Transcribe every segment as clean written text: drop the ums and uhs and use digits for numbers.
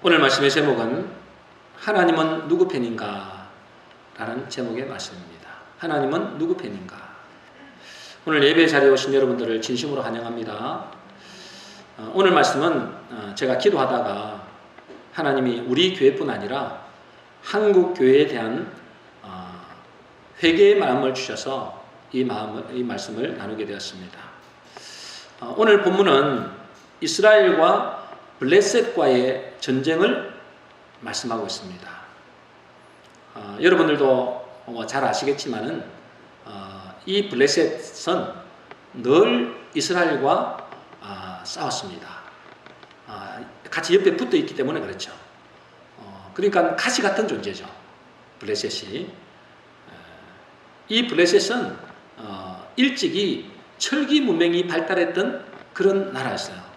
오늘 말씀의 제목은 하나님은 누구 편인가? 라는 제목의 말씀입니다. 하나님은 누구 편인가? 오늘 예배 자리에 오신 여러분들을 진심으로 환영합니다. 오늘 말씀은 제가 기도하다가 하나님이 우리 교회뿐 아니라 한국 교회에 대한 회개의 마음을 주셔서 이 말씀을 나누게 되었습니다. 오늘 본문은 이스라엘과 블레셋과의 전쟁을 말씀하고 있습니다. 여러분들도 잘 아시겠지만은 이 블레셋은 늘 이스라엘과 싸웠습니다. 같이 옆에 붙어 있기 때문에 그렇죠. 그러니까 가시 같은 존재죠. 블레셋이. 이 블레셋은 일찍이 철기 문명이 발달했던 그런 나라였어요.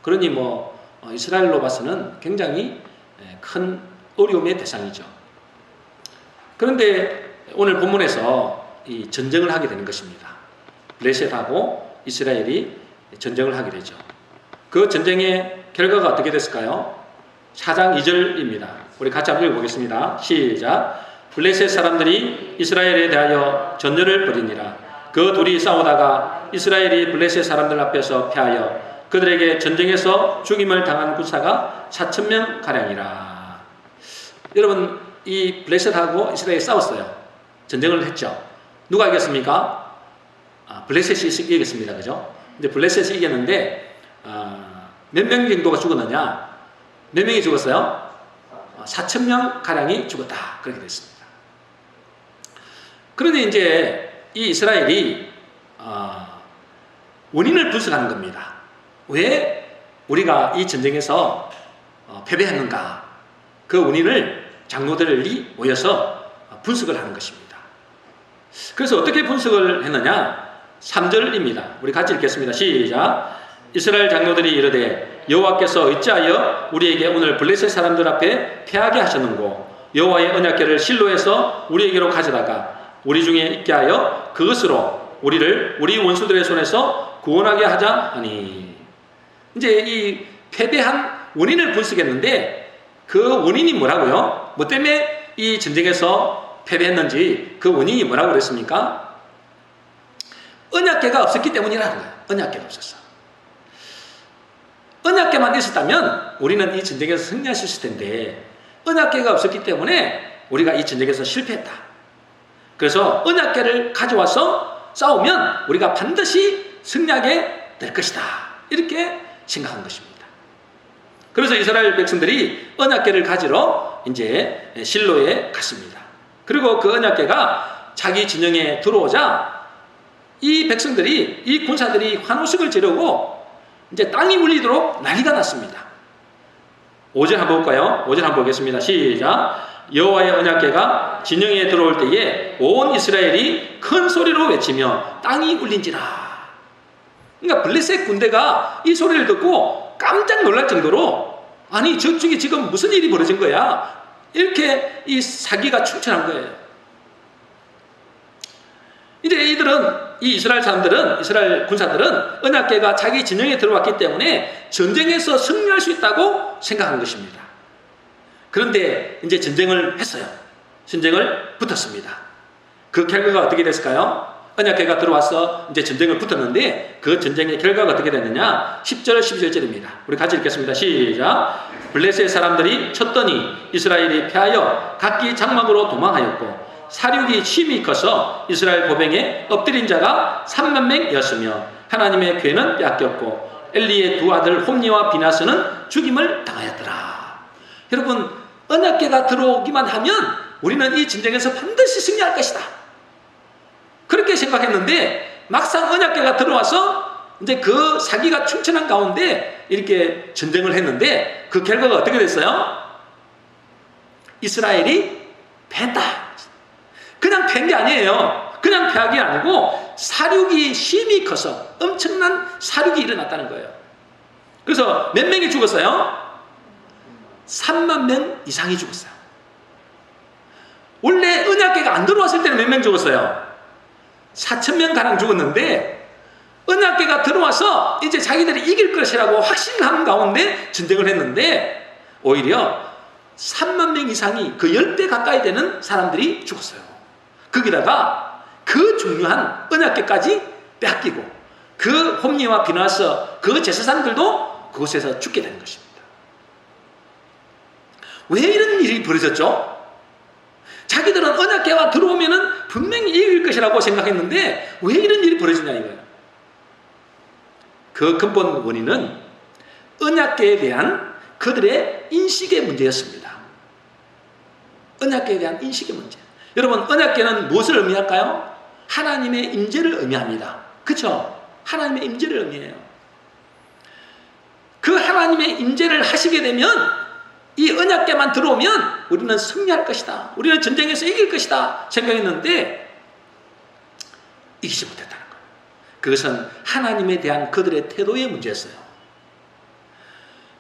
그러니 이스라엘로 봐서는 굉장히 큰 어려움의 대상이죠. 그런데 오늘 본문에서 이 전쟁을 하게 되는 것입니다. 블레셋하고 이스라엘이 전쟁을 하게 되죠. 그 전쟁의 결과가 어떻게 됐을까요? 4장 2절입니다. 우리 같이 한번 읽어보겠습니다. 시작. 블레셋 사람들이 이스라엘에 대하여 전열을 벌이니라. 그 둘이 싸우다가 이스라엘이 블레셋 사람들 앞에서 패하여 그들에게 전쟁에서 죽임을 당한 군사가 4,000명 가량이라. 여러분, 이 블레셋하고 이스라엘이 싸웠어요. 전쟁을 했죠. 누가 이겼습니까? 블레셋이 이겼습니다. 그죠? 이제 블레셋이 이겼는데 몇 명 정도가 죽었느냐? 몇 명이 죽었어요? 4,000명 가량이 죽었다. 그렇게 됐습니다. 그런데 이제 이 이스라엘이 원인을 분석하는 겁니다. 왜 우리가 이 전쟁에서 패배했는가? 그 원인을 장로들이 모여서 분석을 하는 것입니다. 그래서 어떻게 분석을 했느냐? 3절입니다. 우리 같이 읽겠습니다. 시작. 이스라엘 장로들이 이르되 여호와께서 어찌하여 우리에게 오늘 블레셋 사람들 앞에 패하게 하셨는고 여호와의 언약궤를 실로에서 우리에게로 가져다가 우리 중에 있게 하여 그것으로 우리를 우리 원수들의 손에서 구원하게 하자 하니. 이제 이 패배한 원인을 분석했는데 그 원인이 뭐라고요? 뭐 때문에 이 전쟁에서 패배했는지 그 원인이 뭐라고 그랬습니까? 언약궤가 없었기 때문이라는 거예요. 언약궤가 없었어. 언약궤만 있었다면 우리는 이 전쟁에서 승리할 수 있을 텐데 언약궤가 없었기 때문에 우리가 이 전쟁에서 실패했다. 그래서 언약궤를 가져와서 싸우면 우리가 반드시 승리하게 될 것이다. 이렇게 생각한 것입니다. 그래서 이스라엘 백성들이 언약궤를 가지러 이제 실로에 갔습니다. 그리고 그 언약궤가 자기 진영에 들어오자 이 백성들이, 이 군사들이 환호식을 지르고 이제 땅이 울리도록 난리가 났습니다. 5절 한번 볼까요? 5절 한번 보겠습니다. 시작. 여호와의 언약궤가 진영에 들어올 때에 온 이스라엘이 큰 소리로 외치며 땅이 울린지라. 그러니까 블레셋 군대가 이 소리를 듣고 깜짝 놀랄 정도로 아니 저쪽에 지금 무슨 일이 벌어진 거야? 이렇게 이 사기가 충천한 거예요. 이제 이 이스라엘 사람들은, 이스라엘 군사들은 언약궤가 자기 진영에 들어왔기 때문에 전쟁에서 승리할 수 있다고 생각한 것입니다. 그런데 이제 전쟁을 했어요. 전쟁을 붙었습니다. 그 결과가 어떻게 됐을까요? 언약궤가 들어와서 이제 전쟁을 붙었는데 그 전쟁의 결과가 어떻게 됐느냐? 10절, 11절입니다. 우리 같이 읽겠습니다. 시작. 블레셋 사람들이 쳤더니 이스라엘이 패하여 각기 장막으로 도망하였고 사륙이 심히 커서 이스라엘 보병에 엎드린 자가 3만 명이었으며 하나님의 궤는 빼앗겼고 엘리의 두 아들 홈니와 비나스는 죽임을 당하였더라. 여러분, 언약궤가 들어오기만 하면 우리는 이 전쟁에서 반드시 승리할 것이다. 그렇게 생각했는데 막상 언약궤가 들어와서 이제 그 사기가 충천한 가운데 이렇게 전쟁을 했는데 그 결과가 어떻게 됐어요? 이스라엘이 패했다. 그냥 패한 게 아니에요. 그냥 패한 게 아니고 사륙이 심히 커서 엄청난 사륙이 일어났다는 거예요. 그래서 몇 명이 죽었어요? 3만 명 이상이 죽었어요. 원래 언약궤가 안 들어왔을 때는 몇 명 죽었어요? 4,000명 가량 죽었는데 언약궤가 들어와서 이제 자기들이 이길 것이라고 확신한 가운데 전쟁을 했는데 오히려 3만 명 이상이 그 10배 가까이 되는 사람들이 죽었어요. 거기다가 그 중요한 언약궤까지 뺏기고 그 홈리와 비나스 그 제사장들도 그곳에서 죽게 되는 것입니다. 왜 이런 일이 벌어졌죠? 자기들은 언약궤가 들어오면은 분명히 이길 것이라고 생각했는데 왜 이런 일이 벌어지냐 이거예요. 그 근본 원인은 언약궤에 대한 그들의 인식의 문제였습니다. 언약궤에 대한 인식의 문제. 여러분, 언약궤는 무엇을 의미할까요? 하나님의 임재를 의미합니다. 그렇죠? 하나님의 임재를 의미해요. 그 하나님의 임재를 하시게 되면 이 언약궤만 들어오면 우리는 승리할 것이다. 우리는 전쟁에서 이길 것이다 생각했는데 이기지 못했다는 거예요. 그것은 하나님에 대한 그들의 태도의 문제였어요.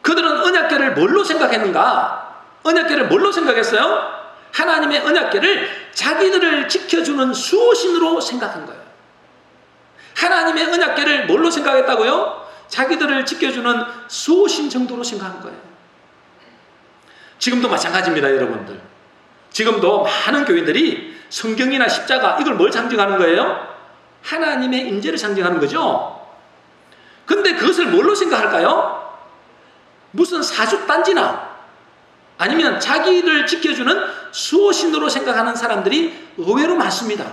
그들은 언약궤를 뭘로 생각했는가? 언약궤를 뭘로 생각했어요? 하나님의 언약궤를 자기들을 지켜주는 수호신으로 생각한 거예요. 하나님의 언약궤를 뭘로 생각했다고요? 자기들을 지켜주는 수호신 정도로 생각한 거예요. 지금도 마찬가지입니다, 여러분들. 지금도 많은 교인들이 성경이나 십자가 이걸 뭘 상징하는 거예요? 하나님의 임재를 상징하는 거죠. 근데 그것을 뭘로 생각할까요? 무슨 사죽단지나 아니면 자기를 지켜주는 수호신으로 생각하는 사람들이 의외로 많습니다.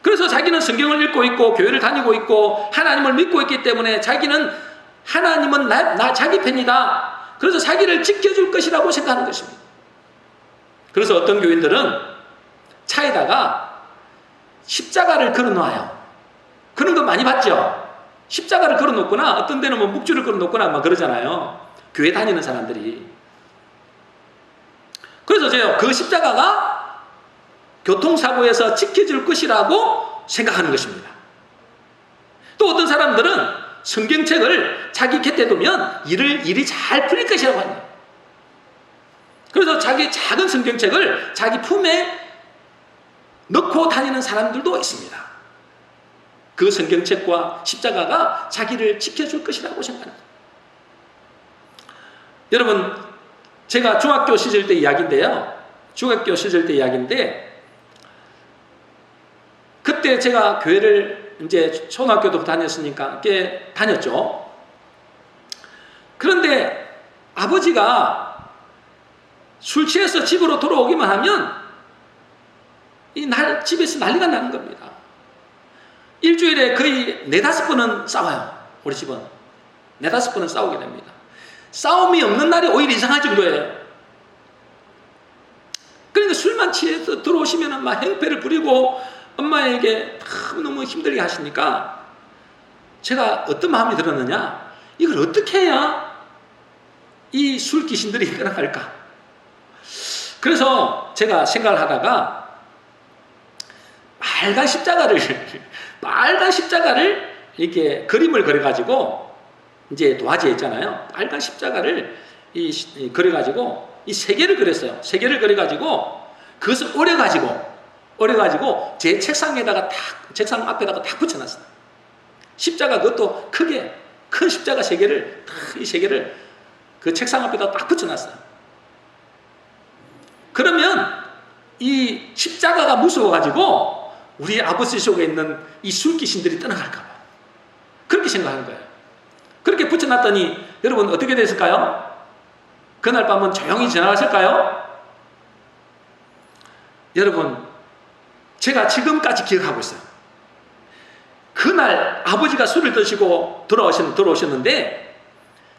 그래서 자기는 성경을 읽고 있고 교회를 다니고 있고 하나님을 믿고 있기 때문에 자기는 하나님은 자기 편이다. 그래서 자기를 지켜줄 것이라고 생각하는 것입니다. 그래서 어떤 교인들은 차에다가 십자가를 걸어놓아요. 그런 거 많이 봤죠? 십자가를 걸어놓거나 어떤 데는 뭐 묵주를 걸어놓거나 막 그러잖아요. 교회 다니는 사람들이. 그래서 제가 그 십자가가 교통사고에서 지켜줄 것이라고 생각하는 것입니다. 또 어떤 사람들은 성경책을 자기 곁에 두면 일이 잘 풀릴 것이라고 합니다. 그래서 자기 작은 성경책을 자기 품에 넣고 다니는 사람들도 있습니다. 그 성경책과 십자가가 자기를 지켜줄 것이라고 생각합니다. 여러분, 제가 중학교 시절 때 이야기인데요. 중학교 시절 때 이야기인데 그때 제가 교회를 이제 초등학교도 다녔으니까 꽤 다녔죠. 그런데 아버지가 술 취해서 집으로 돌아오기만 하면 집에서 난리가 나는 겁니다. 일주일에 거의 4-5번은 싸워요. 우리 집은 4-5번은 싸우게 됩니다. 싸움이 없는 날이 오히려 이상할 정도예요. 그러니까 술만 취해서 들어오시면 막 행패를 부리고 엄마에게 너무 힘들게 하시니까 제가 어떤 마음이 들었느냐, 이걸 어떻게 해야 이 술 귀신들이 떠나갈까? 그래서 제가 생각을 하다가 빨간 십자가를 이렇게 그림을 그려가지고 이제 도화지에 있잖아요. 빨간 십자가를 그려가지고 이 3개를 그렸어요. 3개를 그려가지고 그것을 오려가지고 제 책상 앞에다가 딱 붙여놨어요. 십자가 그것도 큰 십자가 3개를 이 3개를 그 책상 앞에다 딱 붙여놨어요. 그러면 이 십자가가 무서워가지고 우리 아버지 속에 있는 이 술귀신들이 떠나갈까봐 그렇게 생각하는 거예요. 그렇게 붙여놨더니 여러분 어떻게 됐을까요? 그날 밤은 조용히 지나갔을까요? 여러분, 제가 지금까지 기억하고 있어요. 그날 아버지가 술을 드시고 들어오셨는데,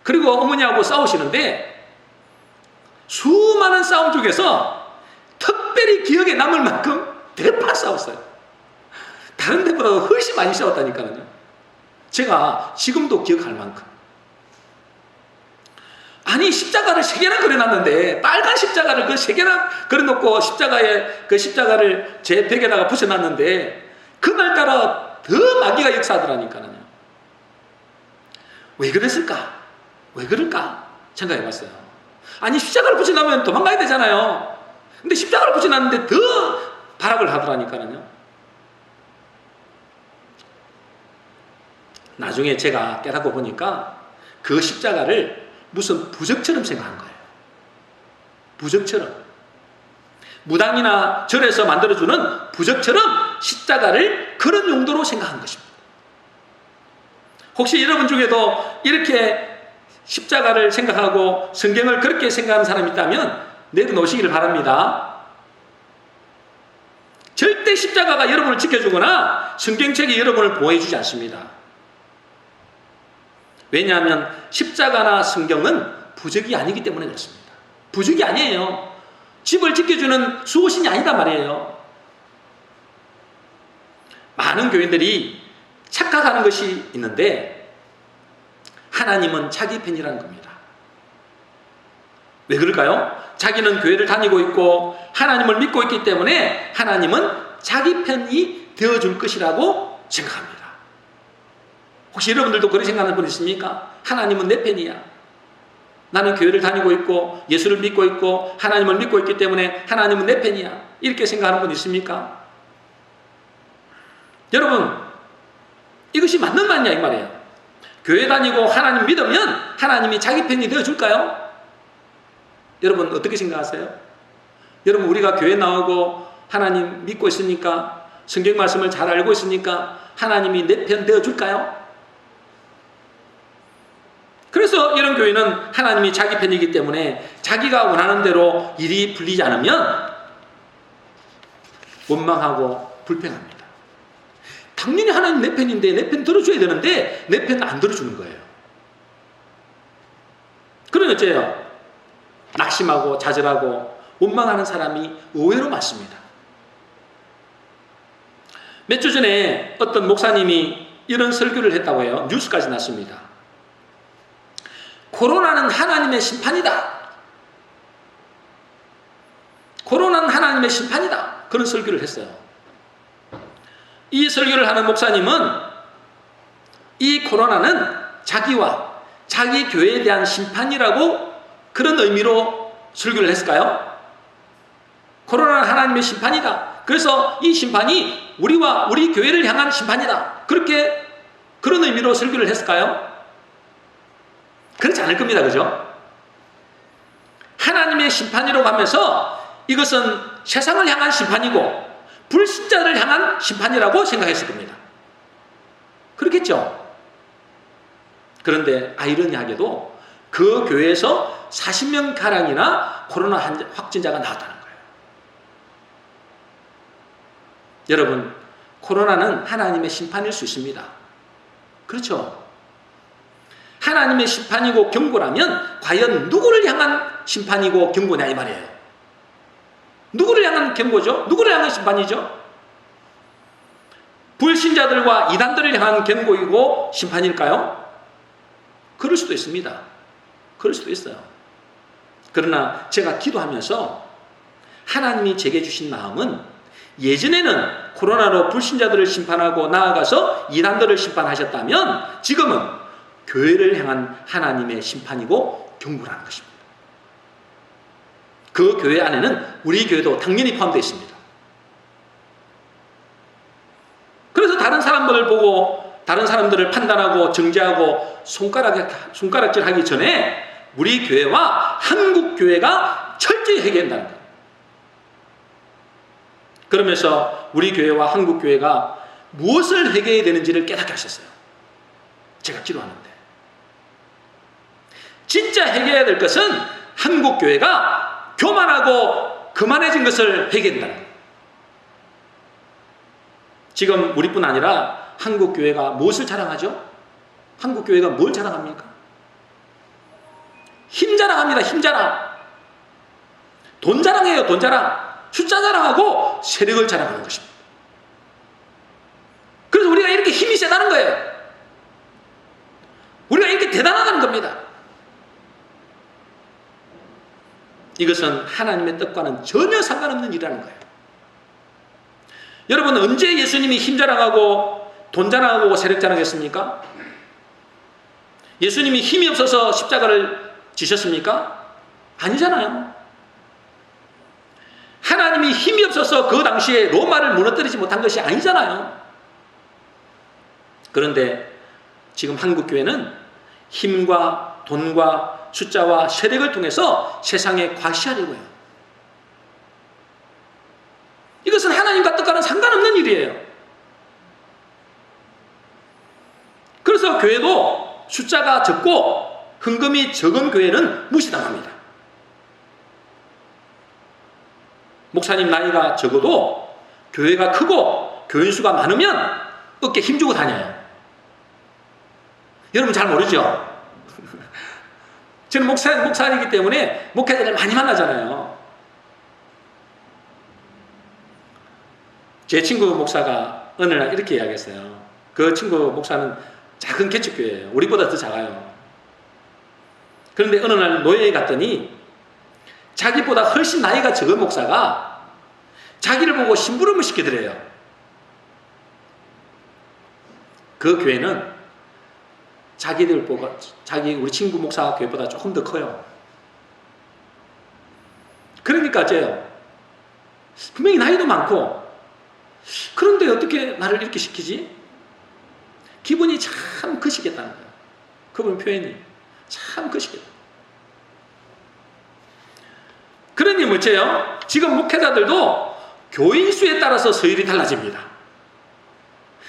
그리고 어머니하고 싸우시는데, 수많은 싸움 중에서 특별히 기억에 남을 만큼 대파 싸웠어요. 다른 데보다 훨씬 많이 싸웠다니까요. 제가 지금도 기억할 만큼. 아니, 십자가를 3개나 그려놨는데, 빨간 십자가를 그 3개나 그려놓고 그 십자가를 제 벽에다가 붙여놨는데, 그날따라 더 마귀가 역사하더라니까요. 왜 그랬을까? 왜 그럴까? 생각해 봤어요. 아니, 십자가를 붙여놓으면 도망가야 되잖아요. 근데 십자가를 붙여놨는데 더 발악을 하더라니까요. 나중에 제가 깨닫고 보니까 그 십자가를 무슨 부적처럼 생각한 거예요. 부적처럼. 무당이나 절에서 만들어주는 부적처럼 십자가를 그런 용도로 생각한 것입니다. 혹시 여러분 중에도 이렇게 십자가를 생각하고 성경을 그렇게 생각하는 사람이 있다면 내려놓으시기를 바랍니다. 절대 십자가가 여러분을 지켜주거나 성경책이 여러분을 보호해주지 않습니다. 왜냐하면 십자가나 성경은 부적이 아니기 때문에 그렇습니다. 부적이 아니에요. 집을 지켜주는 수호신이 아니다 말이에요. 많은 교인들이 착각하는 것이 있는데 하나님은 자기 편이라는 겁니다. 왜 그럴까요? 자기는 교회를 다니고 있고 하나님을 믿고 있기 때문에 하나님은 자기 편이 되어줄 것이라고 생각합니다. 혹시 여러분들도 그렇게 생각하는 분 있습니까? 하나님은 내 편이야. 나는 교회를 다니고 있고 예수를 믿고 있고 하나님을 믿고 있기 때문에 하나님은 내 편이야. 이렇게 생각하는 분 있습니까? 여러분, 이것이 맞는 말이냐 이 말이에요. 교회 다니고 하나님 믿으면 하나님이 자기 편이 되어줄까요? 여러분 어떻게 생각하세요? 여러분 우리가 교회 나오고 하나님 믿고 있으니까 성경 말씀을 잘 알고 있으니까 하나님이 내 편 되어줄까요? 그래서 이런 교회는 하나님이 자기 편이기 때문에 자기가 원하는 대로 일이 풀리지 않으면 원망하고 불평합니다. 당연히 하나님 내 편인데 내 편 들어줘야 되는데 내 편 안 들어주는 거예요. 그러면 어째요? 낙심하고 좌절하고 원망하는 사람이 의외로 많습니다. 몇 주 전에 어떤 목사님이 이런 설교를 했다고 해요. 뉴스까지 났습니다. 코로나는 하나님의 심판이다. 코로나는 하나님의 심판이다. 그런 설교를 했어요. 이 설교를 하는 목사님은 이 코로나는 자기와 자기 교회에 대한 심판이라고 그런 의미로 설교를 했을까요? 코로나는 하나님의 심판이다. 그래서 이 심판이 우리와 우리 교회를 향한 심판이다. 그런 의미로 설교를 했을까요? 그렇지 않을 겁니다. 그죠? 하나님의 심판이라고 하면서 이것은 세상을 향한 심판이고 불신자를 향한 심판이라고 생각했을 겁니다. 그렇겠죠? 그런데 아이러니하게도 그 교회에서 40명 가량이나 코로나 확진자가 나왔다는 거예요. 여러분, 코로나는 하나님의 심판일 수 있습니다. 그렇죠? 하나님의 심판이고 경고라면 과연 누구를 향한 심판이고 경고냐 이 말이에요. 누구를 향한 경고죠? 누구를 향한 심판이죠? 불신자들과 이단들을 향한 경고이고 심판일까요? 그럴 수도 있습니다. 그럴 수도 있어요. 그러나 제가 기도하면서 하나님이 제게 주신 마음은 예전에는 코로나로 불신자들을 심판하고 나아가서 이단들을 심판하셨다면 지금은 교회를 향한 하나님의 심판이고 경고라는 것입니다. 그 교회 안에는 우리 교회도 당연히 포함되어 있습니다. 그래서 다른 사람들을 보고 다른 사람들을 판단하고 정죄하고 손가락질하기 전에 우리 교회와 한국 교회가 철저히 회개한다는 거예요. 그러면서 우리 교회와 한국 교회가 무엇을 회개해야 되는지를 깨닫게 하셨어요. 제가 기도하는데 진짜 회개해야 될 것은 한국 교회가 교만하고 거만해진 것을 회개한다. 지금 우리뿐 아니라 한국 교회가 무엇을 자랑하죠? 한국 교회가 뭘 자랑합니까? 힘 자랑합니다. 힘 자랑. 돈 자랑해요. 돈 자랑. 숫자 자랑하고 세력을 자랑하는 것입니다. 그래서 우리가 이렇게 힘이 세다는 거예요. 우리가 이렇게 대단하다는 겁니다. 이것은 하나님의 뜻과는 전혀 상관없는 일이라는 거예요. 여러분 언제 예수님이 힘 자랑하고 돈 자랑하고 세력 자랑했습니까? 예수님이 힘이 없어서 십자가를 지셨습니까? 아니잖아요. 하나님이 힘이 없어서 그 당시에 로마를 무너뜨리지 못한 것이 아니잖아요. 그런데 지금 한국교회는 힘과 돈과 숫자와 세력을 통해서 세상에 과시하려고요. 이것은 하나님과 뜻과는 상관없는 일이에요. 그래서 교회도 숫자가 적고 헌금이 적은 교회는 무시당합니다. 목사님 나이가 적어도 교회가 크고 교인 수가 많으면 어깨에 힘주고 다녀요. 여러분 잘 모르죠? 저는 목사이기 때문에 목회자를 많이 만나잖아요. 제 친구 목사가 어느 날 이렇게 이야기했어요. 그 친구 목사는 작은 개척교회예요. 우리보다 더 작아요. 그런데 어느 날 노예에 갔더니 자기보다 훨씬 나이가 적은 목사가 자기를 보고 심부름을 시키더래요. 그 교회는 자기들 보고 우리 친구 목사 교회보다 조금 더 커요. 그러니까 어째요? 분명히 나이도 많고 그런데 어떻게 나를 이렇게 시키지? 기분이 참 거시겠다는 거예요. 그분 표현이 참 거시겠다. 그러니 뭐째요? 지금 목회자들도 교인 수에 따라서 서열이 달라집니다.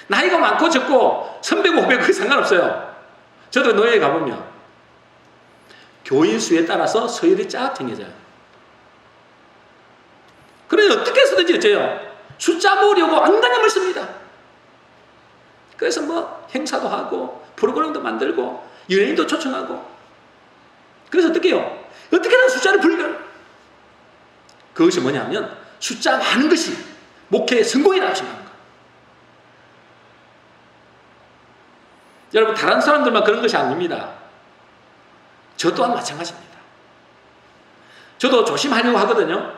나이가 많고 적고 선배고 후배고 그게 상관없어요. 저도 노예에 가보면 교인 수에 따라서 서열이 쫙 정해져요. 그러니 어떻게 해서든지 어째요? 숫자 모으려고 안간힘을 씁니다. 그래서 뭐 행사도 하고 프로그램도 만들고 연예인도 초청하고 그래서 어떻게 해요? 어떻게든 숫자를 불려. 그것이 뭐냐면 숫자 많은 것이 목회의 성공이라고 생각합니다. 여러분 다른 사람들만 그런 것이 아닙니다. 저 또한 마찬가지입니다. 저도 조심하려고 하거든요.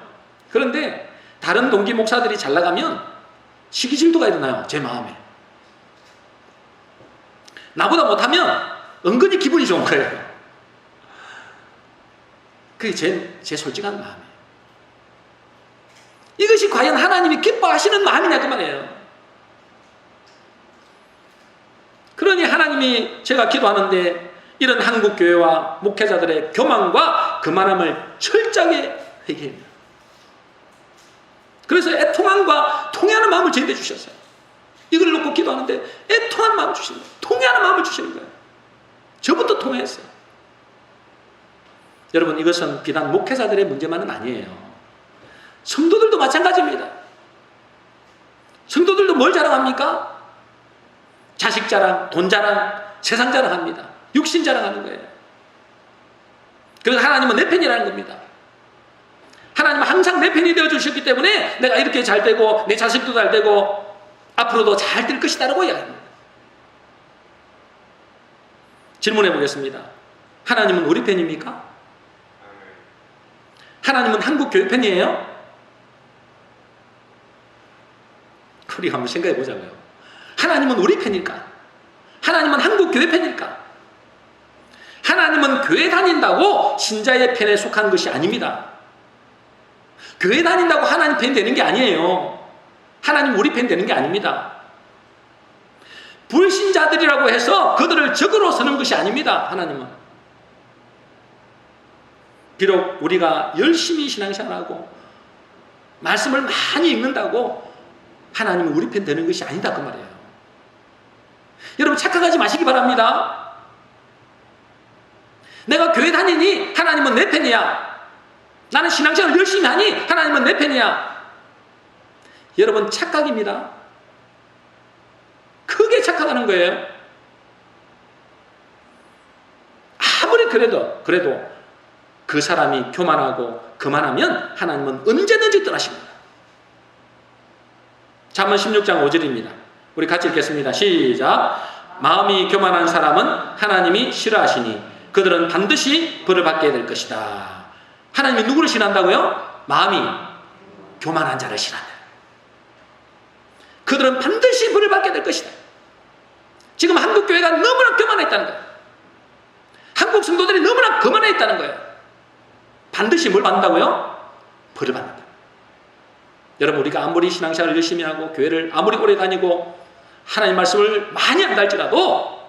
그런데 다른 동기 목사들이 잘 나가면 시기질투가 일어나요. 제 마음에. 나보다 못하면 은근히 기분이 좋은 거예요. 그게 제 솔직한 마음이에요. 이것이 과연 하나님이 기뻐하시는 마음이냐 그 말이에요. 그러니 하나님이 제가 기도하는데 이런 한국교회와 목회자들의 교만과 거만함을 철저하게 회개합니다. 그래서 애통함과 통회하는 마음을 저희한테 주셨어요. 이걸 놓고 기도하는데 애통하는 마음을 주시는 거예요. 통회하는 마음을 주시는 거예요. 저부터 통회했어요. 여러분 이것은 비단 목회자들의 문제만은 아니에요. 성도들도 마찬가지입니다. 성도들도 뭘 자랑합니까? 자식 자랑, 돈 자랑, 세상 자랑합니다. 육신 자랑하는 거예요. 그래서 하나님은 내 편이라는 겁니다. 하나님은 항상 내 편이 되어주셨기 때문에 내가 이렇게 잘 되고 내 자식도 잘 되고 앞으로도 잘 될 것이다라고 이야기합니다. 질문해 보겠습니다. 하나님은 우리 편입니까? 하나님은 한국교회 편이에요? 우리 한번 생각해 보자고요. 하나님은 우리 편일까? 하나님은 한국교회 편일까? 하나님은 교회 다닌다고 신자의 편에 속한 것이 아닙니다. 교회 다닌다고 하나님 편 되는 게 아니에요. 하나님 우리 편 되는 게 아닙니다. 불신자들이라고 해서 그들을 적으로 서는 것이 아닙니다. 하나님은. 비록 우리가 열심히 신앙생활하고 말씀을 많이 읽는다고 하나님은 우리 편 되는 것이 아니다 그 말이에요. 여러분 착각하지 마시기 바랍니다. 내가 교회 다니니 하나님은 내 편이야. 나는 신앙생활을 열심히 하니 하나님은 내 편이야. 여러분 착각입니다. 크게 착각하는 거예요. 아무리 그래도 그 사람이 교만하고 거만하면 하나님은 언제든지 떠나십니다. 잠언 16장 5절입니다. 우리 같이 읽겠습니다. 시작. 마음이 교만한 사람은 하나님이 싫어하시니 그들은 반드시 벌을 받게 될 것이다. 하나님이 누구를 싫어한다고요? 마음이 교만한 자를 싫어한다. 그들은 반드시 벌을 받게 될 것이다. 지금 한국교회가 너무나 교만했다는 거예요. 한국 성도들이 너무나 거만했다는 거예요. 반드시 뭘 받는다고요? 벌을 받는다. 여러분 우리가 아무리 신앙생활을 열심히 하고 교회를 아무리 오래 다니고 하나님 말씀을 많이 안다 할지라도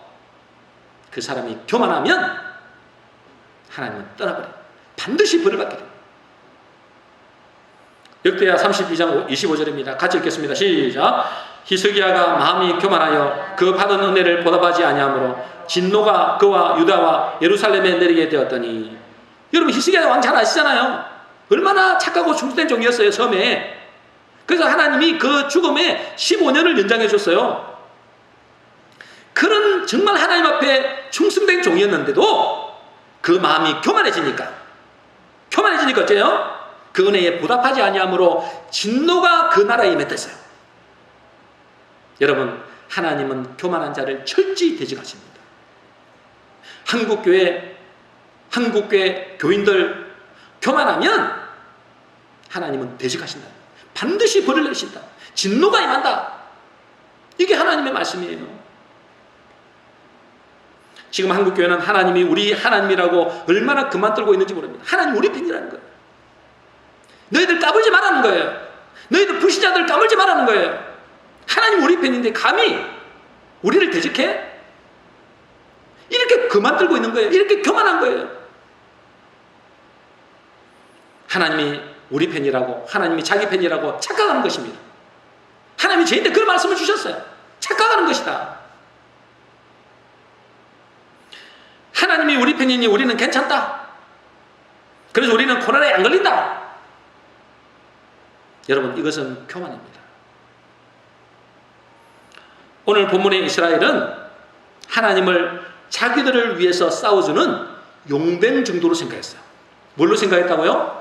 그 사람이 교만하면 하나님은 떠나버려요. 반드시 벌을 받게 됩니다. 역대하 32장 25절입니다. 같이 읽겠습니다. 시작. 히스기야가 마음이 교만하여 그 받은 은혜를 보답하지 아니하므로 진노가 그와 유다와 예루살렘에 내리게 되었더니. 여러분, 히스기야 왕 잘 아시잖아요. 얼마나 착하고 충성된 종이었어요, 처음에. 그래서 하나님이 그 죽음에 15년을 연장해 줬어요. 그런 정말 하나님 앞에 충성된 종이었는데도 그 마음이 교만해지니까 어째요? 그 은혜에 보답하지 아니하므로 진노가 그 나라에 임했댔어요. 여러분, 하나님은 교만한 자를 철저히 대적하십니다. 한국교회 교인들 교만하면 하나님은 대적하신다. 반드시 벌을 내리신다. 진노가 임한다. 이게 하나님의 말씀이에요. 지금 한국교회는 하나님이 우리 하나님이라고 얼마나 그만 떨고 있는지 모릅니다. 하나님 우리 편이라는 거예요. 너희들 까불지 말라는 거예요. 너희들 불신자들 까불지 말라는 거예요. 하나님 우리 편인데 감히 우리를 대적해? 이렇게 그만 떨고 있는 거예요. 이렇게 교만한 거예요. 하나님이 우리 편이라고, 하나님이 자기 편이라고 착각하는 것입니다. 하나님이 저희한테 그런 말씀을 주셨어요. 착각하는 것이다. 하나님이 우리 편이니 우리는 괜찮다. 그래서 우리는 코로나에 안 걸린다. 여러분, 이것은 교만입니다. 오늘 본문의 이스라엘은 하나님을 자기들을 위해서 싸워주는 용병 정도로 생각했어요. 뭘로 생각했다고요?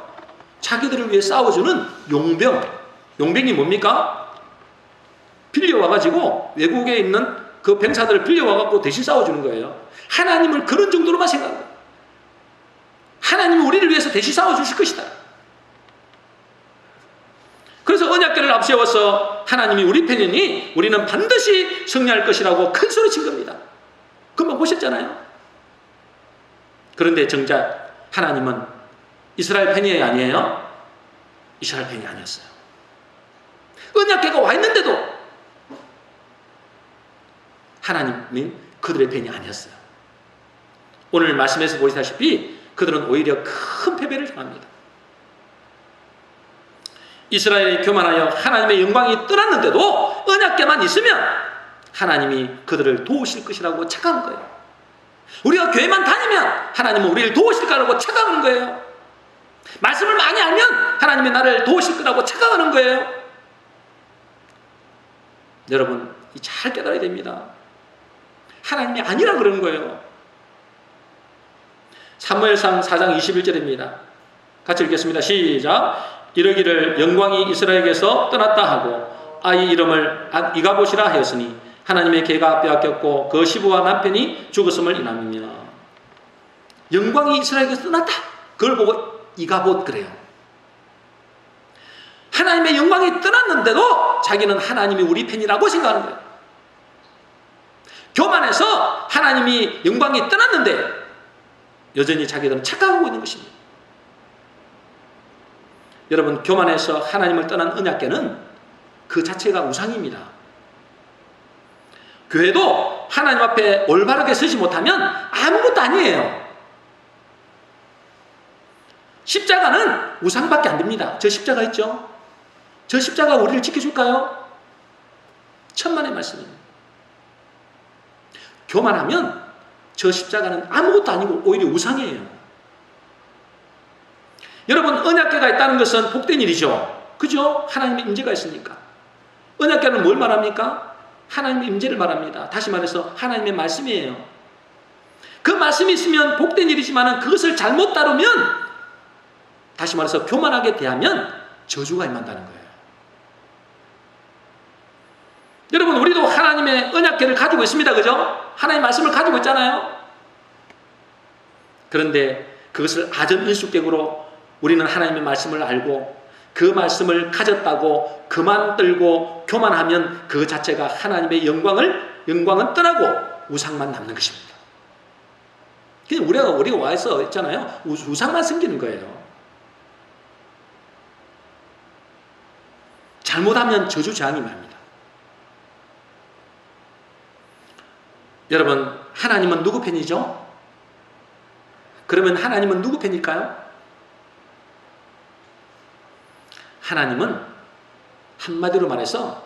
자기들을 위해 싸워주는 용병. 용병이 뭡니까? 빌려와가지고 외국에 있는 그 병사들을 빌려와가지고 대신 싸워주는 거예요. 하나님을 그런 정도로만 생각해요. 하나님이 우리를 위해서 대신 싸워주실 것이다. 그래서 언약궤를 앞세워서 하나님이 우리 편이니 우리는 반드시 승리할 것이라고 큰 소리 친 겁니다. 금방 보셨잖아요. 그런데 정작 하나님은 이스라엘 편이 아니에요? 이스라엘 편이 아니었어요. 언약궤가 와 있는데도 하나님이 그들의 편이 아니었어요. 오늘 말씀에서 보시다시피 그들은 오히려 큰 패배를 당합니다. 이스라엘이 교만하여 하나님의 영광이 떠났는데도 언약궤만 있으면 하나님이 그들을 도우실 것이라고 착각한 거예요. 우리가 교회만 다니면 하나님은 우리를 도우실 거라고 착각하는 거예요. 말씀을 많이 알면 하나님이 나를 도우실 거라고 착각하는 거예요. 여러분, 잘 깨달아야 됩니다. 하나님이 아니라 그러는 거예요. 사무엘상 4장 21절입니다. 같이 읽겠습니다. 시작. 이르기를 영광이 이스라엘에게서 떠났다 하고 아이 이름을 이가봇이라 하였으니 하나님의 계가 빼앗겼고 그 시부와 남편이 죽었음을 인함이며. 영광이 이스라엘에게서 떠났다. 그걸 보고 이가봇 그래요. 하나님의 영광이 떠났는데도 자기는 하나님이 우리 편이라고 생각하는 거예요. 교만해서 하나님이 영광이 떠났는데 여전히 자기들은 착각하고 있는 것입니다. 여러분, 교만해서 하나님을 떠난 언약궤는 그 자체가 우상입니다. 교회도 하나님 앞에 올바르게 서지 못하면 아무것도 아니에요. 십자가는 우상밖에 안 됩니다. 저 십자가 있죠? 저 십자가 우리를 지켜줄까요? 천만의 말씀입니다. 교만하면 저 십자가는 아무것도 아니고 오히려 우상이에요. 여러분, 언약궤가 있다는 것은 복된 일이죠. 그죠? 하나님의 임재가 있으니까. 언약궤는 뭘 말합니까? 하나님의 임재를 말합니다. 다시 말해서 하나님의 말씀이에요. 그 말씀이 있으면 복된 일이지만 그것을 잘못 다루면, 다시 말해서 교만하게 대하면 저주가 임한다는 거예요. 여러분, 우리도 하나님의 언약궤를 가지고 있습니다. 그죠? 하나님의 말씀을 가지고 있잖아요. 그런데 그것을 아전인수격으로 우리는 하나님의 말씀을 알고 그 말씀을 가졌다고 그만 떨고 교만하면 그 자체가 하나님의 영광은 떠나고 우상만 남는 것입니다. 그냥 우리가 와서 있잖아요. 우상만 생기는 거예요. 잘못하면 저주 재앙이 납니다. 여러분, 하나님은 누구 편이죠? 그러면 하나님은 누구 편일까요? 하나님은 한마디로 말해서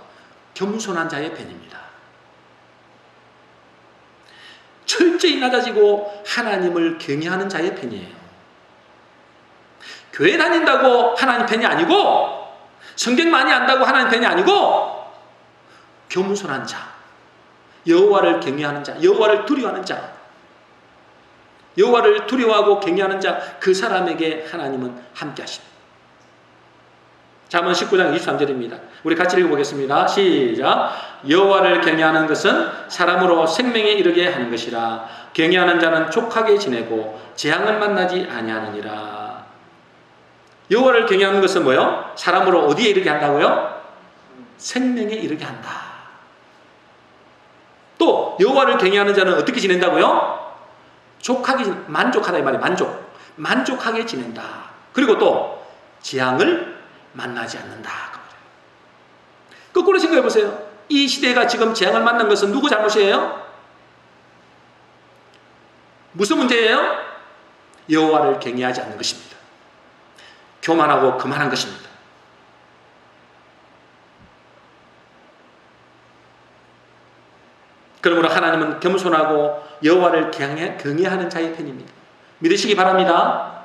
겸손한 자의 편입니다. 철저히 낮아지고 하나님을 경외하는 자의 편이에요. 교회 다닌다고 하나님 편이 아니고, 성경 많이 안다고 하나님 편이 아니고, 겸손한 자, 여호와를 경외하는 자, 여호와를 두려워하는 자, 여호와를 두려워하고 경외하는 자, 그 사람에게 하나님은 함께 하십니다. 잠언 19장 23절입니다. 우리 같이 읽어보겠습니다. 시작. 여호와를 경외하는 것은 사람으로 생명에 이르게 하는 것이라. 경외하는 자는 족하게 지내고 재앙을 만나지 아니하느니라. 여호와를 경외하는 것은 뭐요? 사람으로 어디에 이르게 한다고요? 생명에 이르게 한다. 또 여호와를 경외하는 자는 어떻게 지낸다고요? 족하게, 만족하다 이 말이에요. 만족하게 지낸다. 그리고 또 재앙을 만나지 않는다. 거꾸로 생각해 보세요. 이 시대가 지금 재앙을 만난 것은 누구 잘못이에요? 무슨 문제예요? 여호와를 경외하지 않는 것입니다. 교만하고 거만한 것입니다. 그러므로 하나님은 겸손하고 여호와를 경외하는 자의 편입니다. 믿으시기 바랍니다.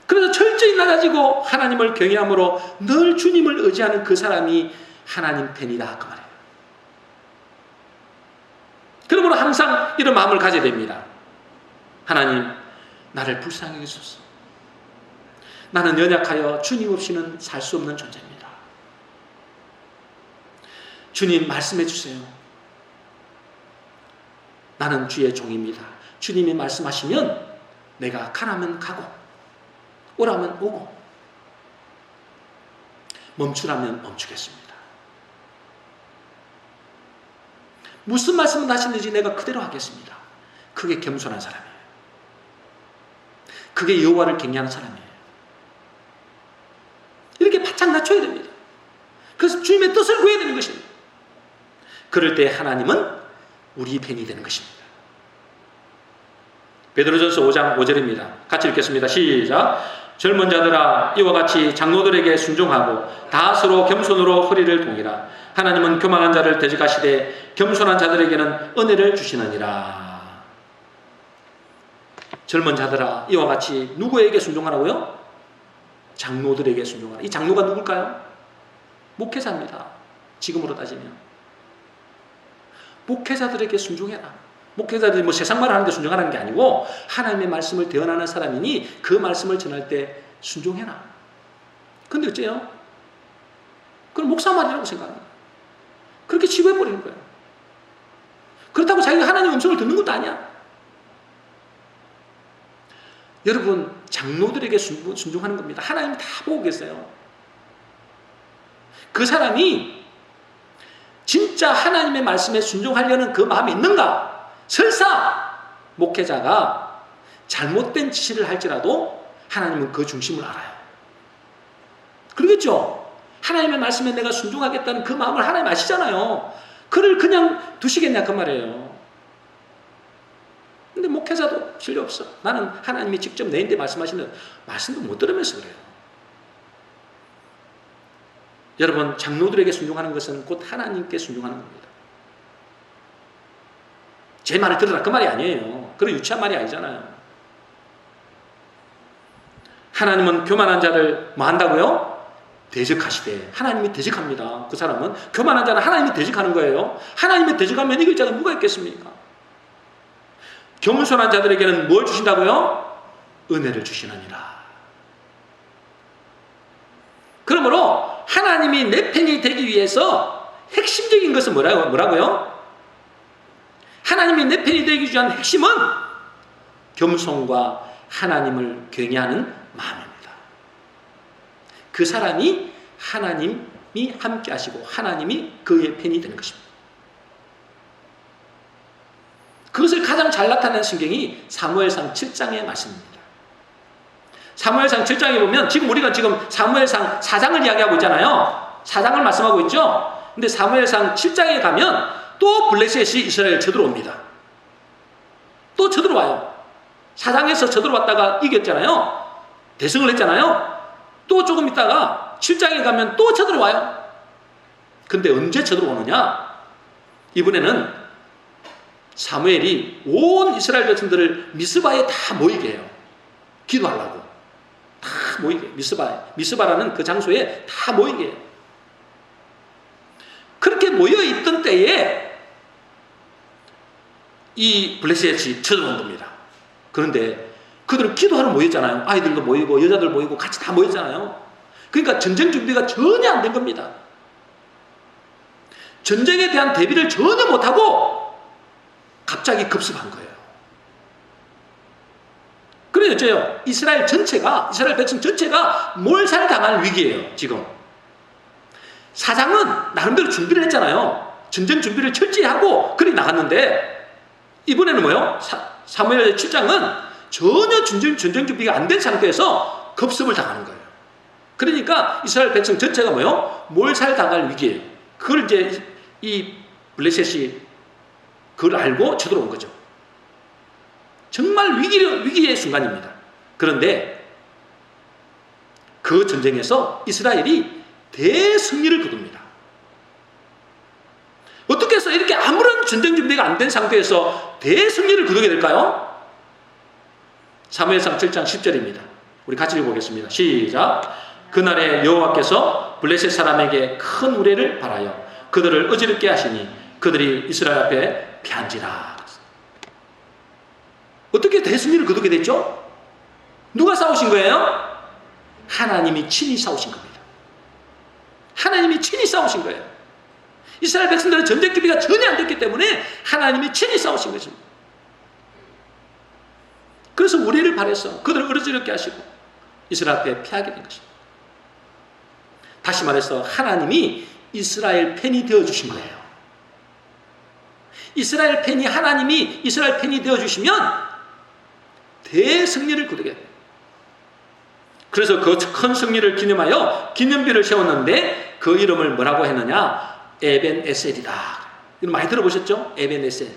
그래서 철저히 낮아지고 하나님을 경외함으로 늘 주님을 의지하는 그 사람이 하나님 편이다 그 말이에요. 그러므로 항상 이런 마음을 가져야 됩니다. 하나님, 나를 불쌍히 여기소서. 나는 연약하여 주님 없이는 살 수 없는 존재입니다. 주님 말씀해 주세요. 나는 주의 종입니다. 주님이 말씀하시면 내가 가라면 가고 오라면 오고 멈추라면 멈추겠습니다. 무슨 말씀을 하시는지 내가 그대로 하겠습니다. 그게 겸손한 사람이에요. 그게 여호와를 경외하는 사람이에요. 이렇게 바짝 낮춰야 됩니다. 그래서 주님의 뜻을 구해야 되는 것입니다. 그럴 때 하나님은 우리 편이 되는 것입니다. 베드로전서 5장 5절입니다. 같이 읽겠습니다. 시작. 젊은 자들아 이와 같이 장로들에게 순종하고 다 서로 겸손으로 허리를 동이라. 하나님은 교만한 자를 대적하시되 겸손한 자들에게는 은혜를 주시느니라. 젊은 자들아 이와 같이 누구에게 순종하라고요? 장로들에게 순종하라. 이 장로가 누굴까요? 목회자입니다. 지금으로 따지면 목회자들에게 순종해라. 목회자들이 뭐 세상 말을 하는데 순종하라는 게 아니고 하나님의 말씀을 대언하는 사람이니 그 말씀을 전할 때 순종해라. 근데 어째요? 그건 목사 말이라고 생각합니다. 그렇게 치부해버리는 거예요. 그렇다고 자기가 하나님의 음성을 듣는 것도 아니야. 여러분, 장로들에게 순종하는 겁니다. 하나님이 다 보고 계세요. 그 사람이 진짜 하나님의 말씀에 순종하려는 그 마음이 있는가? 설사 목회자가 잘못된 지시를 할지라도 하나님은 그 중심을 알아요. 그러겠죠? 하나님의 말씀에 내가 순종하겠다는 그 마음을 하나님 아시잖아요. 그를 그냥 두시겠냐 그 말이에요. 근데 목회자도 실력 없어. 나는 하나님이 직접 내인데 말씀하시는 말씀도 못 들으면서 그래요. 여러분, 장로들에게 순종하는 것은 곧 하나님께 순종하는 겁니다. 제 말을 들으라 그 말이 아니에요. 그런 유치한 말이 아니잖아요. 하나님은 교만한 자를 뭐 한다고요? 대적하시되. 하나님이 대적합니다. 그 사람은 교만한 자는 하나님이 대적하는 거예요. 하나님이 대적하면 이길 자가 누가 있겠습니까? 겸손한 자들에게는 뭘 주신다고요? 은혜를 주시느니라. 그러므로 하나님이 내 편이 되기 위해서 핵심적인 것은 뭐라고요? 하나님이 내 편이 되기 위한 핵심은 겸손과 하나님을 경외하는 마음입니다. 그 사람이 하나님이 함께 하시고 하나님이 그의 편이 되는 것입니다. 그것을 가장 잘 나타낸 성경이 사무엘상 7장의 말씀입니다. 사무엘상 7장에 보면 우리가 지금 사무엘상 4장을 이야기하고 있잖아요. 4장을 말씀하고 있죠. 근데 사무엘상 7장에 가면 또 블레셋이 이스라엘 쳐들어옵니다. 또 쳐들어와요. 4장에서 쳐들어왔다가 이겼잖아요. 대승을 했잖아요. 또 조금 있다가 7장에 가면 또 쳐들어와요. 근데 언제 쳐들어오느냐? 이번에는 사무엘이 온 이스라엘 백성들을 미스바에 다 모이게 해요. 기도하려고. 다 모이게 해요. 미스바라는 그 장소에 다 모이게 해요. 그렇게 모여있던 때에 이 블레셋이 쳐들어온 겁니다. 그런데 그들은 기도하러 모였잖아요. 아이들도 모이고 여자들 모이고 같이 다 모였잖아요. 그러니까 전쟁 준비가 전혀 안 된 겁니다. 전쟁에 대한 대비를 전혀 못하고 갑자기 급습한 거예요. 그래서 어째요? 이스라엘 백성 전체가 몰살당할 위기예요. 지금 사장은 나름대로 준비를 했잖아요. 전쟁 준비를 철저히 하고 그리 나갔는데 이번에는 뭐요? 사무엘 7장은 전혀 전쟁 준비가 안 된 상태에서 급습을 당하는 거예요. 그러니까 이스라엘 백성 전체가 뭐요? 몰살당할 위기예요. 그걸 이제 이 블레셋이 그걸 알고 쳐들어온 거죠. 정말 위기의 순간입니다. 그런데 그 전쟁에서 이스라엘이 대승리를 거둡니다. 어떻게 해서 이렇게 아무런 전쟁 준비가 안 된 상태에서 대승리를 거두게 될까요? 사무엘상 7장 10절입니다. 우리 같이 읽어보겠습니다. 시작. 그날에 여호와께서 블레셋 사람에게 큰 우레를 발하여 그들을 어지럽게 하시니 그들이 이스라엘 앞에 피한지라. 어떻게 대승리를 거두게 됐죠? 누가 싸우신 거예요? 하나님이 친히 싸우신 겁니다. 하나님이 친히 싸우신 거예요. 이스라엘 백성들은 전쟁 준비가 전혀 안 됐기 때문에 하나님이 친히 싸우신 것입니다. 그래서 우리를 발해서 그들을 어지럽게 하시고 이스라엘 앞에 피하게 된 것입니다. 다시 말해서 하나님이 이스라엘 편이 되어주신 거예요. 하나님이 이스라엘 편이 되어주시면 대승리를 거두게 돼요. 그래서 그 큰 승리를 기념하여 기념비를 세웠는데 그 이름을 뭐라고 했느냐? 에벤에셀이다. 이거 많이 들어보셨죠? 에벤에셀.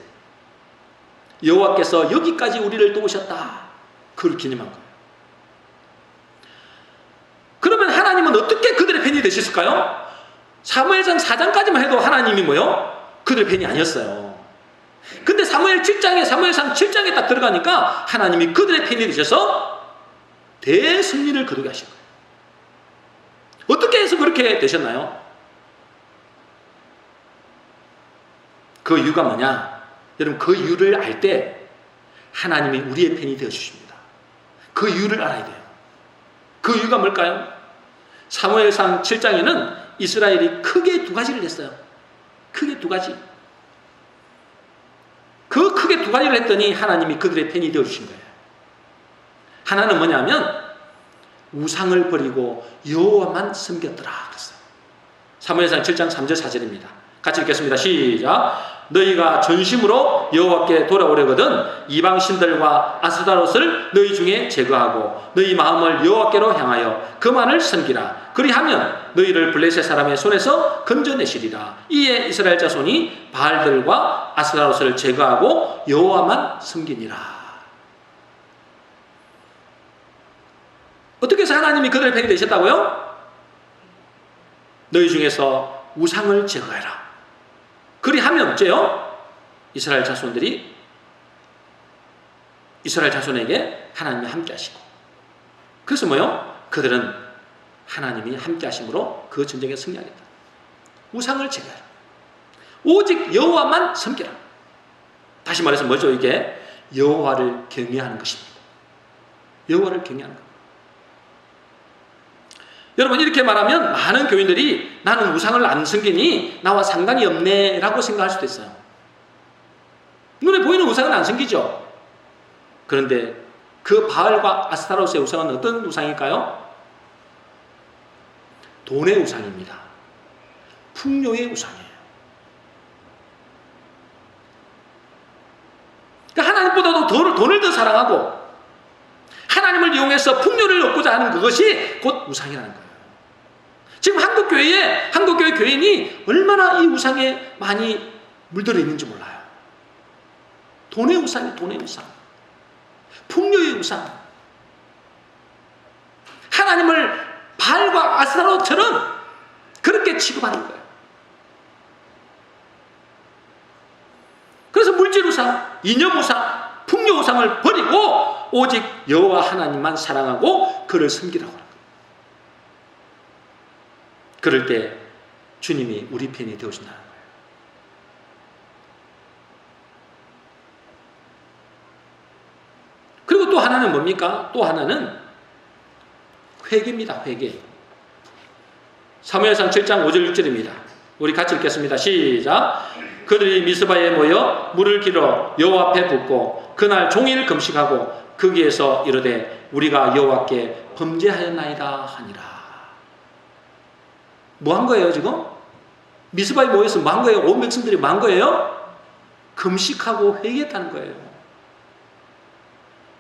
여호와께서 여기까지 우리를 도우셨다. 그걸 기념한 거예요. 그러면 하나님은 어떻게 그들의 편이 되셨을까요? 사무엘상 4장까지만 해도 하나님이 뭐요? 그들의 편이 아니었어요. 근데 사무엘상 7장에 딱 들어가니까 하나님이 그들의 편이 되셔서 대승리를 거두게 하신 거예요. 어떻게 해서 그렇게 되셨나요? 그 이유가 뭐냐? 여러분, 그 이유를 알 때 하나님이 우리의 편이 되어주십니다. 그 이유를 알아야 돼요. 그 이유가 뭘까요? 사무엘상 7장에는 이스라엘이 크게 두 가지를 했어요. 크게 두 가지. 그 크게 두 가지를 했더니 하나님이 그들의 편이 되어주신 거예요. 하나는 뭐냐면 우상을 버리고 여호와만 섬겼더라 그랬어요. 사무엘상 7장 3절 4절입니다. 같이 읽겠습니다. 시작. 너희가 전심으로 여호와께 돌아오려거든 이방 신들과 아스타롯을 너희 중에 제거하고 너희 마음을 여호와께로 향하여 그만을 섬기라. 그리하면 너희를 블레셋 사람의 손에서 건져내시리라. 이에 이스라엘 자손이 바알들과 아스타롯을 제거하고 여호와만 섬기니라. 어떻게 해서 하나님이 그들의 편이 되셨다고요? 너희 중에서 우상을 제거해라. 그리하면 어째요? 이스라엘 자손들이 이스라엘 자손에게 하나님이 함께 하시고, 그래서 뭐요? 그들은 하나님이 함께 하심으로 그 전쟁에 승리하겠다. 우상을 제거해라. 오직 여호와만 섬기라. 다시 말해서 뭐죠? 이게 여호와를 경외하는 것입니다. 여호와를 경외하는 것. 여러분, 이렇게 말하면 많은 교인들이 나는 우상을 안 섬기니 나와 상관이 없네 라고 생각할 수도 있어요. 눈에 보이는 우상은 안 섬기죠. 그런데 그 바알과 아스타롯의 우상은 어떤 우상일까요? 돈의 우상입니다. 풍요의 우상이에요. 그러니까 하나님보다도 돈을 더 사랑하고 하나님을 이용해서 풍요를 얻고자 하는 그것이 곧 우상이라는 거예요. 지금 한국교회 교인이 얼마나 이 우상에 많이 물들어 있는지 몰라요. 돈의 우상이 돈의 우상. 풍요의 우상. 하나님을 바알과 아스타롯처럼 그렇게 취급하는 거예요. 그래서 물질 우상, 이념 우상, 풍요 우상을 버리고 오직 여호와 하나님만 사랑하고 그를 섬기라고 하는 거예요. 그럴 때 주님이 우리 편이 되어준다는 거예요. 그리고 또 하나는 뭡니까? 또 하나는 회개입니다. 회개. 사무엘상 7장 5절 6절입니다. 우리 같이 읽겠습니다. 시작. 그들이 미스바에 모여 물을 길어 여호와 앞에 붓고 그날 종일 금식하고 거기에서 이르되 우리가 여호와께 범죄하였나이다 하니라. 뭐 한 거예요 지금? 미스바에 모여서 뭐 한 거예요? 온 백성들이 뭐 한 거예요? 금식하고 회개했다는 거예요.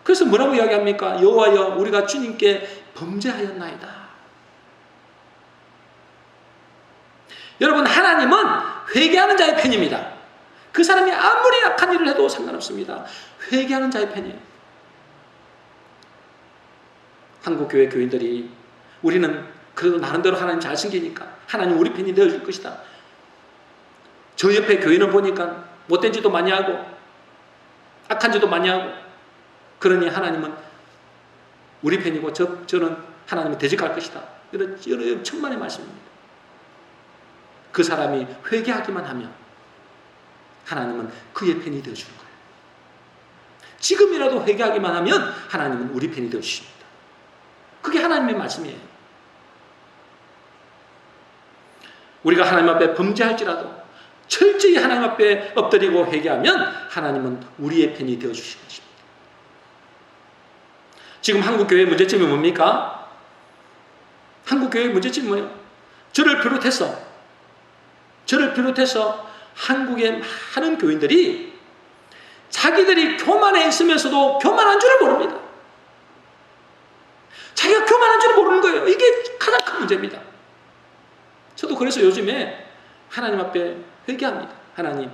그래서 뭐라고 이야기합니까? 여호와여 우리가 주님께 범죄하였나이다. 여러분 하나님은 회개하는 자의 편입니다. 그 사람이 아무리 악한 일을 해도 상관없습니다. 회개하는 자의 편이에요. 한국교회 교인들이 우리는 그래도 나름대로 하나님 잘 섬기니까 하나님 우리 편이 되어줄 것이다. 저 옆에 교인을 보니까 못된 짓도 많이 하고 악한 짓도 많이 하고 그러니 하나님은 우리 편이고 저는 하나님이 대적할 것이다. 이런 천만의 말씀입니다. 그 사람이 회개하기만 하면 하나님은 그의 편이 되어주는 거예요. 지금이라도 회개하기만 하면 하나님은 우리 편이 되어주십니다. 그게 하나님의 말씀이에요. 우리가 하나님 앞에 범죄할지라도 철저히 하나님 앞에 엎드리고 회개하면 하나님은 우리의 편이 되어주실 것입니다. 지금 한국교회의 문제점이 뭡니까? 한국교회의 문제점이 뭐예요? 저를 비롯해서 한국의 많은 교인들이 자기들이 교만해 있으면서도 교만한 줄을 모릅니다. 자기가 교만한 줄을 모르는 거예요. 이게 가장 큰 문제입니다. 저도 그래서 요즘에 하나님 앞에 회개합니다. 하나님,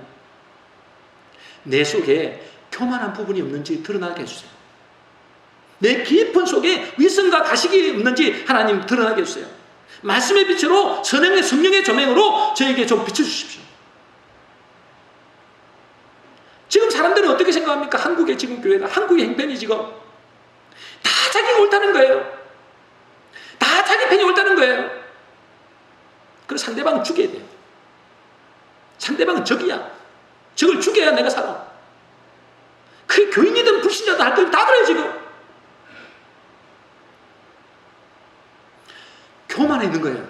내 속에 교만한 부분이 없는지 드러나게 해주세요. 내 깊은 속에 위선과 가식이 없는지 하나님 드러나게 해주세요. 말씀의 빛으로 선행의 성령의 조명으로 저에게 좀 비춰주십시오. 지금 사람들은 어떻게 생각합니까? 한국의 지금 교회가, 한국의 형편이 지금 다 자기가 옳다는 거예요. 다 자기 편이 옳다는 거예요. 그래서 상대방은 죽여야 돼요. 상대방은 적이야. 적을 죽여야 내가 살아. 그게 교인이든 불신자든 할 거 다 그래요 지금. 교만해 있는 거예요.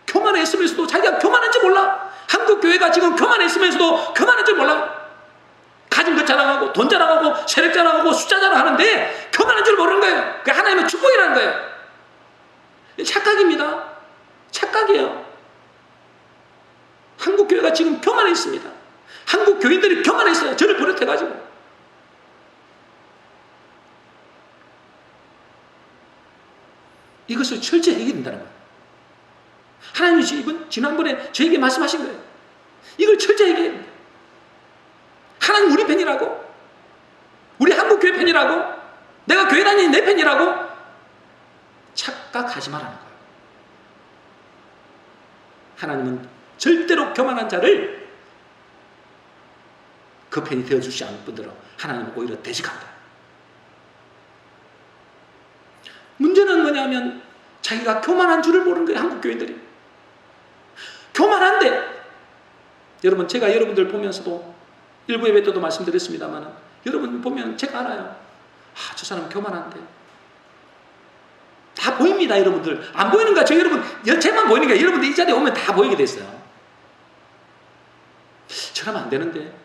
교만해 있으면서도 자기가 교만한지 몰라. 한국 교회가 지금 교만해 있으면서도 교만한지 몰라. 가진 것 자랑하고 돈 자랑하고 세력 자랑하고 숫자 자랑하는데 교만한 줄 모르는 거예요. 그게 하나님의 축복이라는 거예요. 착각입니다. 착각이에요. 한국 교회가 지금 교만해 있습니다. 한국 교인들이 교만해 있어요. 저를 버릇해가지고. 이것을 철저히 해결된다는 거예요. 하나님이 지난번에 저에게 말씀하신 거예요. 이걸 철저히 해결해야 됩니다. 하나님 우리 편이라고, 우리 한국 교회 편이라고, 내가 교회 다니는 내 편이라고 착각하지 말라는 거예요. 하나님은 절대로 교만한 자를 그 편이 되어주지 않을 뿐더러 하나님은 오히려 대적한다. 문제는 뭐냐면 자기가 교만한 줄을 모르는 거예요. 한국 교인들이 교만한데, 여러분 제가 여러분들 보면서도 일부 예배 때도 말씀드렸습니다만 여러분 보면 제가 알아요. 저 사람 교만한데 다 보입니다. 여러분들 안 보이는가? 저 여러분 제만 보이는가? 여러분들 이 자리에 오면 다 보이게 됐어요. 저러면 안 되는데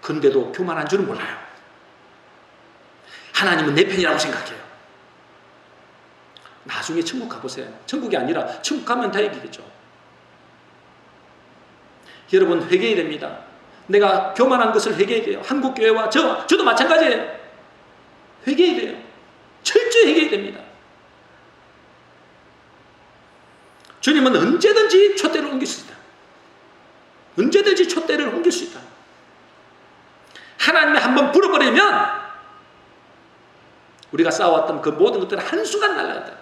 근데도 교만한 줄은 몰라요. 하나님은 내 편이라고 생각해요. 나중에 천국 가보세요. 천국이 아니라 천국 가면 다 얘기겠죠. 여러분 회개해야 됩니다. 내가 교만한 것을 회개해야 돼요. 한국교회와 저도 마찬가지예요. 회개해야 돼요. 철저히 회개해야 됩니다. 주님은 언제든지 촛대를 옮길 수 있다. 언제든지 촛대를 옮길 수 있다. 하나님이 한번 불어버리면 우리가 쌓아왔던 그 모든 것들은 한순간 날아간다.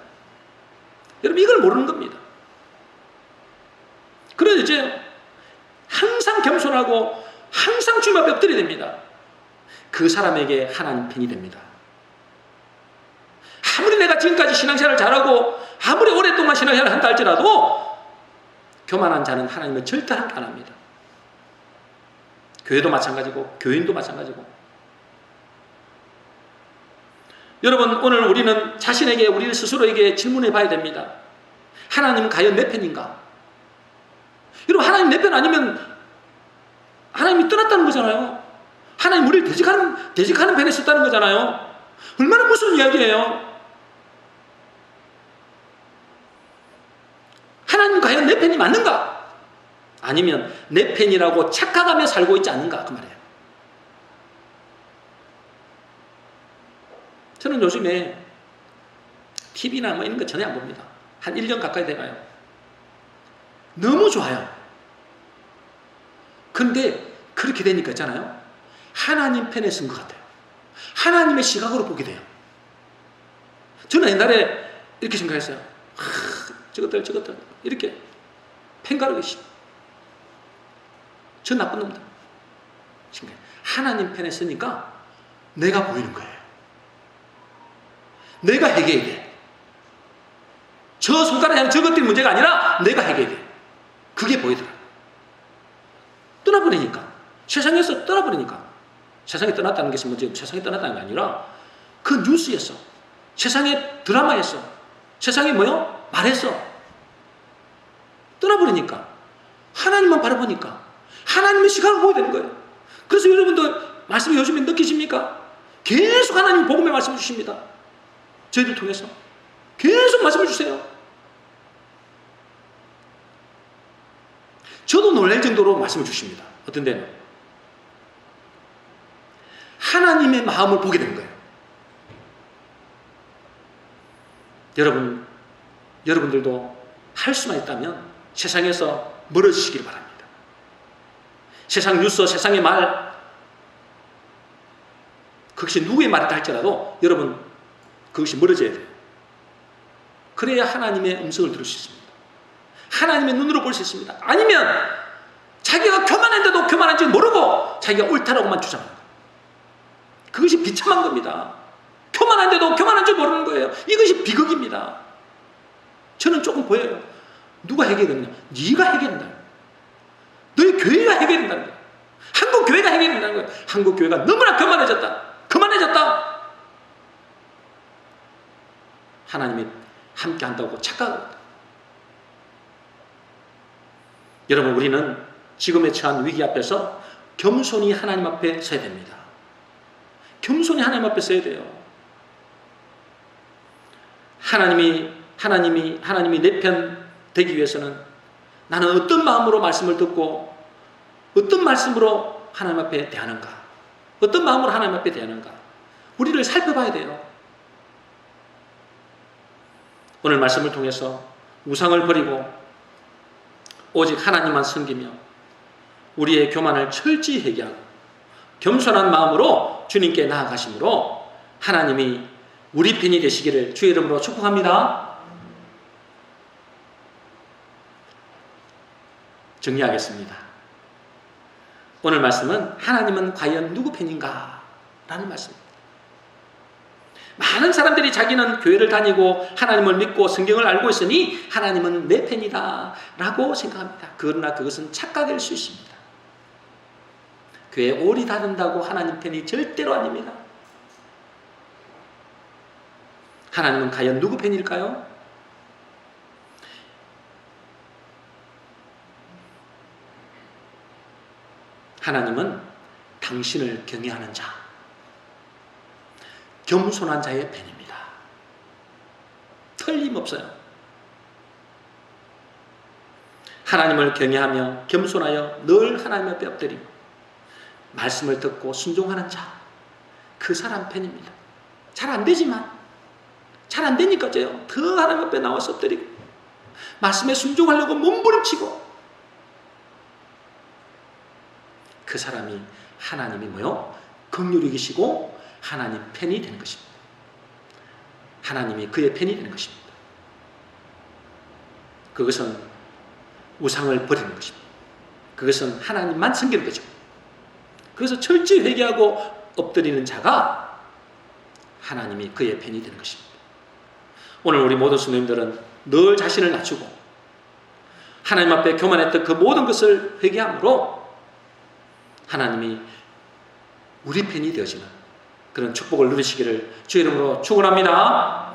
여러분 이걸 모르는 겁니다. 그래서 이제 항상 겸손하고 항상 주님 앞에 엎드려야 됩니다. 그 사람에게 하나님 편이 됩니다. 아무리 내가 지금까지 신앙생활을 잘하고 아무리 오랫동안 신앙생활을 한다 할지라도 교만한 자는 하나님을 절대 함께 안 합니다. 교회도 마찬가지고 교인도 마찬가지고. 여러분 오늘 우리는 자신에게 우리 스스로에게 질문해 봐야 됩니다. 하나님은 과연 내 편인가? 여러분 하나님 내 편 아니면 하나님이 떠났다는 거잖아요. 하나님 우리를 대적하는 편에 있었다는 거잖아요. 얼마나 무서운 이야기예요. 하나님 과연 내 편이 맞는가? 아니면 내 편이라고 착각하며 살고 있지 않는가? 그 말이에요. 저는 요즘에 TV나 뭐 이런 거 전혀 안 봅니다. 한 1년 가까이 돼가요. 너무 좋아요. 근데 그렇게 되니까 있잖아요. 하나님 편에 쓴 것 같아요. 하나님의 시각으로 보게 돼요. 저는 옛날에 이렇게 생각했어요. 저것들 이렇게 팽가르게 저 나쁜 놈들. 하나님 편에 쓰니까 내가 보이는 거예요. 내가 해결해야 돼. 저 손가락에 하는 저것들이 문제가 아니라 내가 해결해야 돼. 그게 보이더라. 떠나버리니까. 세상에서 떠나버리니까. 세상에 떠났다는 것이 뭐지? 세상에 떠났다는 게 아니라 그 뉴스에서, 세상의 드라마에서, 세상에 뭐요? 말했어. 떠나버리니까. 하나님만 바라보니까. 하나님의 시각을 보게 되는 거예요. 그래서 여러분들 말씀을 요즘에 느끼십니까? 계속 하나님 복음의 말씀을 주십니다. 저희들 통해서. 계속 말씀을 주세요. 저도 놀랄 정도로 말씀을 주십니다. 어떤 데는. 하나님의 마음을 보게 되는 거예요. 여러분들도 할 수만 있다면 세상에서 멀어지시길 바랍니다. 세상 뉴스, 세상의 말, 그것이 누구의 말이다 할지라도 여러분 그것이 멀어져야 돼요. 그래야 하나님의 음성을 들을 수 있습니다. 하나님의 눈으로 볼 수 있습니다. 아니면 자기가 교만한데도 교만한 줄 모르고 자기가 옳다라고만 주장합니다. 그것이 비참한 겁니다. 교만한데도 교만한 줄 모르는 거예요. 이것이 비극입니다. 저는 조금 보여요. 누가 해결했느냐? 네가 해결한다. 너희 교회가 해결된다는 거예요. 한국 교회가 해결된다는 거예요. 한국 교회가 너무나 교만해졌다. 그만해졌다. 하나님이 함께 한다고 착각합니다. 여러분 우리는 지금에 처한 위기 앞에서 겸손히 하나님 앞에 서야 됩니다. 겸손히 하나님 앞에 서야 돼요. 하나님이 내 편 되기 위해서는 나는 어떤 마음으로 말씀을 듣고 어떤 말씀으로 하나님 앞에 대하는가? 어떤 마음으로 하나님 앞에 대하는가? 우리를 살펴봐야 돼요. 오늘 말씀을 통해서 우상을 버리고 오직 하나님만 섬기며 우리의 교만을 철저히 회개하고 겸손한 마음으로 주님께 나아가심으로 하나님이 우리 편이 되시기를 주의 이름으로 축복합니다. 정리하겠습니다. 오늘 말씀은 하나님은 과연 누구 편인가? 라는 말씀입니다. 많은 사람들이 자기는 교회를 다니고 하나님을 믿고 성경을 알고 있으니 하나님은 내 편이다 라고 생각합니다. 그러나 그것은 착각일 수 있습니다. 교회에 오리 다닌다고 하나님 편이 절대로 아닙니다. 하나님은 과연 누구 편일까요? 하나님은 당신을 경외하는 자, 겸손한 자의 편입니다. 틀림없어요. 하나님을 경외하며 겸손하여 늘 하나님 앞에 엎드리고 말씀을 듣고 순종하는 자, 그 사람 편입니다. 잘 안 되지만 잘 안 되니까 더 하나님 앞에 나와서 엎드리고 말씀에 순종하려고 몸부림치고 그 사람이 하나님이 긍휼히 계시고 하나님 편이 되는 것입니다. 하나님이 그의 편이 되는 것입니다. 그것은 우상을 버리는 것입니다. 그것은 하나님만 섬기는 거죠. 그래서 철저히 회개하고 엎드리는 자가 하나님이 그의 편이 되는 것입니다. 오늘 우리 모든 성도님들은 늘 자신을 낮추고 하나님 앞에 교만했던 그 모든 것을 회개함으로 하나님이 우리 편이 되어지는 그런 축복을 누리시기를 주의 이름으로 축원합니다.